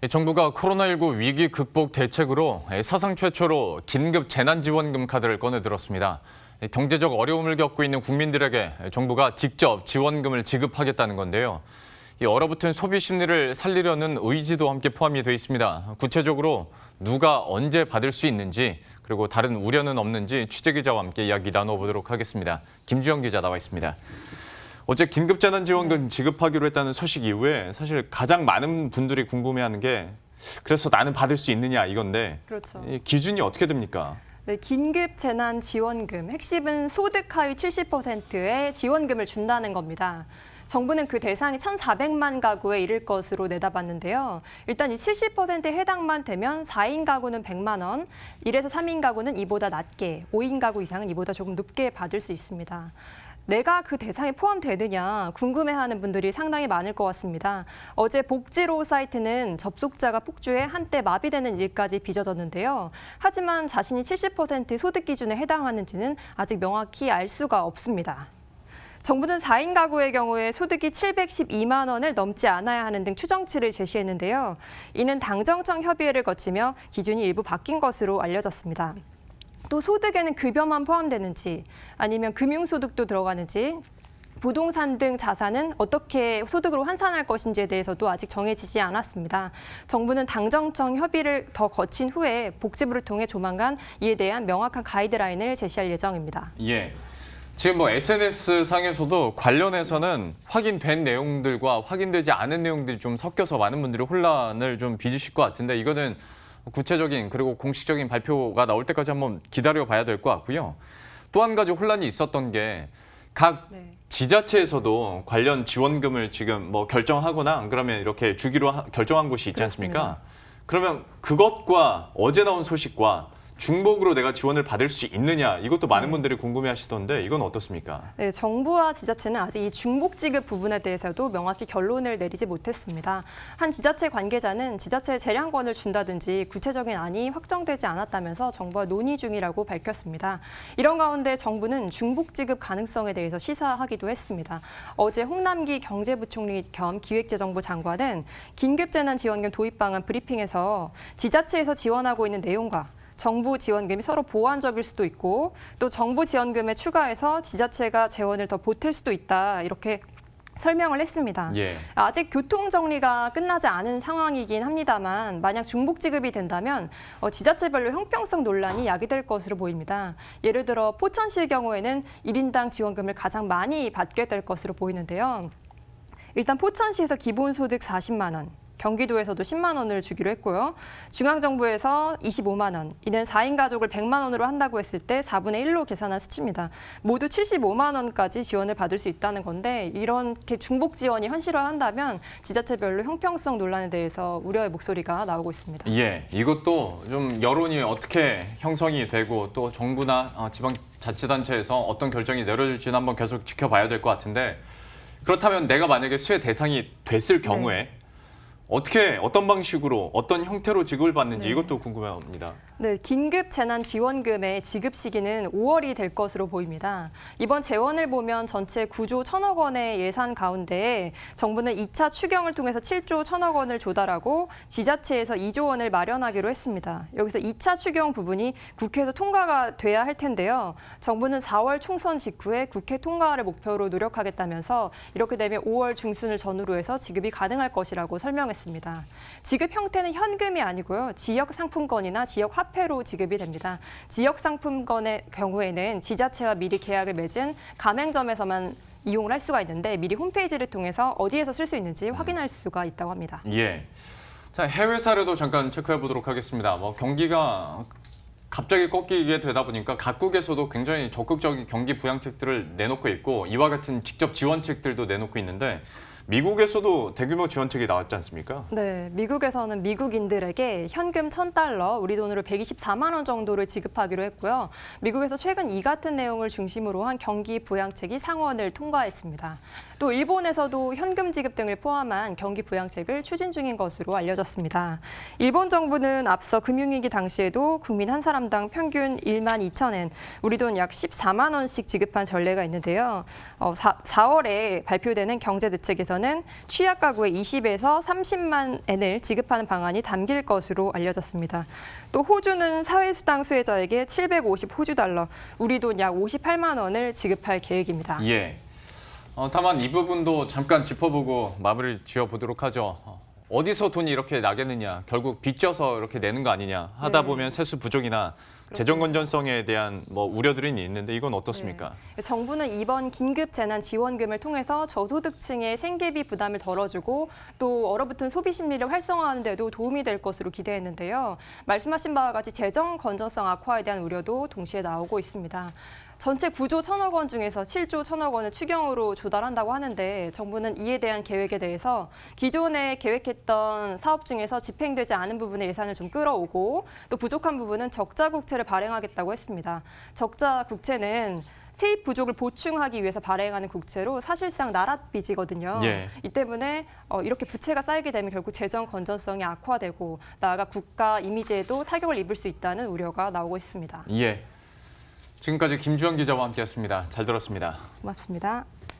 정부가 코로나19 위기 극복 대책으로 사상 최초로 긴급 재난지원금 카드를 꺼내들었습니다. 경제적 어려움을 겪고 있는 국민들에게 정부가 직접 지원금을 지급하겠다는 건데요. 이 얼어붙은 소비 심리를 살리려는 의지도 함께 포함이 돼 있습니다. 구체적으로 누가 언제 받을 수 있는지 그리고 다른 우려는 없는지 취재기자와 함께 이야기 나눠보도록 하겠습니다. 김주영 기자 나와 있습니다. 어제 긴급재난지원금 지급하기로 했다는 소식 이후에 사실 가장 많은 분들이 궁금해하는 게 그래서 나는 받을 수 있느냐 이건데 그렇죠. 이 기준이 어떻게 됩니까? 네, 긴급재난지원금, 핵심은 소득 하위 70%의 지원금을 준다는 겁니다. 정부는 그 대상이 1,400만 가구에 이를 것으로 내다봤는데요. 일단 이 70%에 해당만 되면 4인 가구는 100만 원, 1에서 3인 가구는 이보다 낮게, 5인 가구 이상은 이보다 조금 높게 받을 수 있습니다. 내가 그 대상에 포함되느냐 궁금해하는 분들이 상당히 많을 것 같습니다. 어제 복지로 사이트는 접속자가 폭주해 한때 마비되는 일까지 빚어졌는데요. 하지만 자신이 70% 소득 기준에 해당하는지는 아직 명확히 알 수가 없습니다. 정부는 4인 가구의 경우에 소득이 712만 원을 넘지 않아야 하는 등 추정치를 제시했는데요. 이는 당정청 협의회를 거치며 기준이 일부 바뀐 것으로 알려졌습니다. 또 소득에는 급여만 포함되는지 아니면 금융소득도 들어가는지 부동산 등 자산은 어떻게 소득으로 환산할 것인지에 대해서도 아직 정해지지 않았습니다. 정부는 당정청 협의를 더 거친 후에 복지부를 통해 조만간 이에 대한 명확한 가이드라인을 제시할 예정입니다. 예. 지금 SNS 상에서도 관련해서는 확인된 내용들과 확인되지 않은 내용들이 좀 섞여서 많은 분들이 혼란을 좀 빚으실 것 같은데 이거는 구체적인 그리고 공식적인 발표가 나올 때까지 한번 기다려봐야 될 것 같고요. 또 한 가지 혼란이 있었던 게 각 지자체에서도 관련 지원금을 지금 뭐 결정하거나 안 그러면 이렇게 주기로 결정한 곳이 있지 않습니까? 그러면 그것과 어제 나온 소식과 중복으로 내가 지원을 받을 수 있느냐 이것도 많은 분들이 궁금해하시던데 이건 어떻습니까? 네, 정부와 지자체는 아직 이 중복 지급 부분에 대해서도 명확히 결론을 내리지 못했습니다. 한 지자체 관계자는 지자체에 재량권을 준다든지 구체적인 안이 확정되지 않았다면서 정부와 논의 중이라고 밝혔습니다. 이런 가운데 정부는 중복 지급 가능성에 대해서 시사하기도 했습니다. 어제 홍남기 경제부총리 겸 기획재정부 장관은 긴급재난지원금 도입 방안 브리핑에서 지자체에서 지원하고 있는 내용과 정부 지원금이 서로 보완적일 수도 있고 또 정부 지원금에 추가해서 지자체가 재원을 더 보탤 수도 있다 이렇게 설명을 했습니다. 예. 아직 교통 정리가 끝나지 않은 상황이긴 합니다만 만약 중복 지급이 된다면 지자체별로 형평성 논란이 야기될 것으로 보입니다. 예를 들어 포천시의 경우에는 1인당 지원금을 가장 많이 받게 될 것으로 보이는데요. 일단 포천시에서 기본소득 40만 원. 경기도에서도 10만 원을 주기로 했고요. 중앙정부에서 25만 원, 이는 4인 가족을 100만 원으로 한다고 했을 때 4분의 1로 계산한 수치입니다. 모두 75만 원까지 지원을 받을 수 있다는 건데 이렇게 중복 지원이 현실화한다면 지자체별로 형평성 논란에 대해서 우려의 목소리가 나오고 있습니다. 예, 이것도 좀 여론이 어떻게 형성이 되고 또 정부나 지방자치단체에서 어떤 결정이 내려질지는 한번 계속 지켜봐야 될 것 같은데 그렇다면 내가 만약에 수혜 대상이 됐을 경우에 어떤 방식으로, 어떤 형태로 지급을 받는지 이것도 궁금합니다. 네, 긴급재난지원금의 지급 시기는 5월이 될 것으로 보입니다. 이번 재원을 보면 전체 9조 1천억 원의 예산 가운데 정부는 2차 추경을 통해서 7조 1천억 원을 조달하고 지자체에서 2조 원을 마련하기로 했습니다. 여기서 2차 추경 부분이 국회에서 통과가 돼야 할 텐데요. 정부는 4월 총선 직후에 국회 통과를 목표로 노력하겠다면서 이렇게 되면 5월 중순을 전후로 해서 지급이 가능할 것이라고 설명했습니다. 지급 형태는 현금이 아니고요. 지역 상품권이나 지역 화폐로 지급이 됩니다. 지역 상품권의 경우에는 지자체와 미리 계약을 맺은 가맹점에서만 이용을 할 수가 있는데 미리 홈페이지를 통해서 어디에서 쓸 수 있는지 확인할 수가 있다고 합니다. 예. 자, 해외 사례도 잠깐 체크해 보도록 하겠습니다. 경기가 갑자기 꺾이게 되다 보니까 각국에서도 굉장히 적극적인 경기 부양책들을 내놓고 있고 이와 같은 직접 지원책들도 내놓고 있는데 미국에서도 대규모 지원책이 나왔지 않습니까? 네, 미국에서는 미국인들에게 현금 1,000달러, 우리 돈으로 124만 원 정도를 지급하기로 했고요. 미국에서 최근 이 같은 내용을 중심으로 한 경기 부양책이 상원을 통과했습니다. 또 일본에서도 현금 지급 등을 포함한 경기 부양책을 추진 중인 것으로 알려졌습니다. 일본 정부는 앞서 금융위기 당시에도 국민 한 사람당 평균 1만 2천엔, 우리 돈 약 14만 원씩 지급한 전례가 있는데요. 4월에 발표되는 경제대책에서는 되면은 취약 가구에 20에서 30만 엔을 지급하는 방안이 담길 것으로 알려졌습니다. 또 호주는 사회수당 수혜자에게 750 호주 달러, 우리 돈 약 58만 원을 지급할 계획입니다. 예. 다만 이 부분도 잠깐 짚어보고 마무리를 지어보도록 하죠. 어디서 돈이 이렇게 나겠느냐, 결국 빚져서 이렇게 내는 거 아니냐 하다 네. 보면 세수 부족이나 재정 건전성에 대한 우려들이 있는데 이건 어떻습니까? 네. 정부는 이번 긴급 재난 지원금을 통해서 저소득층의 생계비 부담을 덜어주고 또 얼어붙은 소비 심리를 활성화하는 데도 도움이 될 것으로 기대했는데요. 말씀하신 바와 같이 재정 건전성 악화에 대한 우려도 동시에 나오고 있습니다. 전체 9조 1천억 원 중에서 7조 1천억 원을 추경으로 조달한다고 하는데 정부는 이에 대한 계획에 대해서 기존에 계획했던 사업 중에서 집행되지 않은 부분의 예산을 좀 끌어오고 또 부족한 부분은 적자 국채를 발행하겠다고 했습니다. 적자 국채는 세입 부족을 보충하기 위해서 발행하는 국채로 사실상 나랏빚이거든요. 예. 이 때문에 이렇게 부채가 쌓이게 되면 결국 재정 건전성이 악화되고 나아가 국가 이미지에도 타격을 입을 수 있다는 우려가 나오고 있습니다. 예. 지금까지 김주영 기자와 함께했습니다. 잘 들었습니다. 고맙습니다.